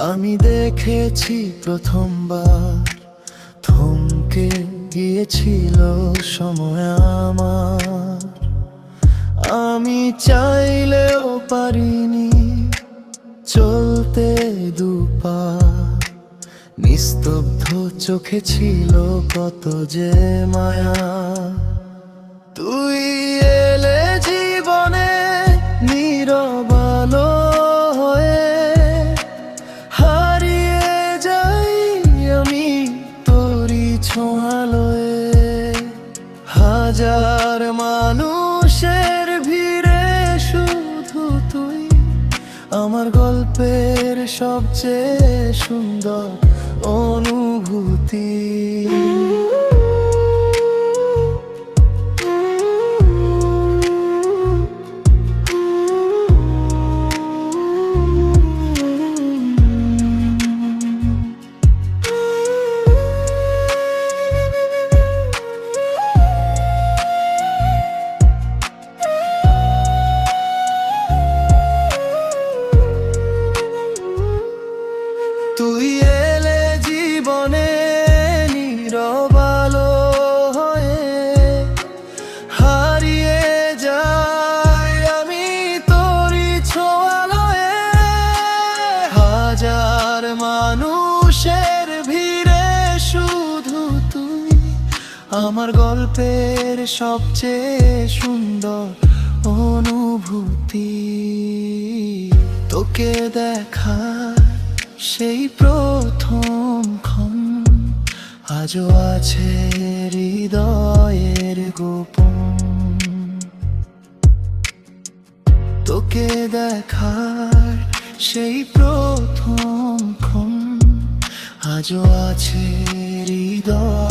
আমি দেখেছি প্রথমবার, থমকে গিয়েছিল সময় আমার। আমি চাইলেও পারিনি চলতে দুপা, নিস্তব্ধ চোখে ছিল কত যে মায়া। তুই এলে জীবনে নীরব আলো হয়ে, হারিয়ে যাই আমি তোরি ছোঁয়ালোয়। হাজার মানুষের ভিড়ে শুধু তুই আমার গল্পের সবচেয়ে সুন্দর অনুভূতি। তুই এলে জীবনে নীরব আলো হয়ে, হারিয়ে যাই আমি তোরি ছোঁয়ালোয়। হাজার মানুষের ভিড়ে শুধু তুই আমার গল্পের সবচেয়ে সুন্দর অনুভূতি। তোকে দেখা সেই প্রথম ক্ষণ আজও আছে হৃদয়ের গোপন। তোকে দেখার সেই প্রথম ক্ষণ আজও আছে হৃদয়।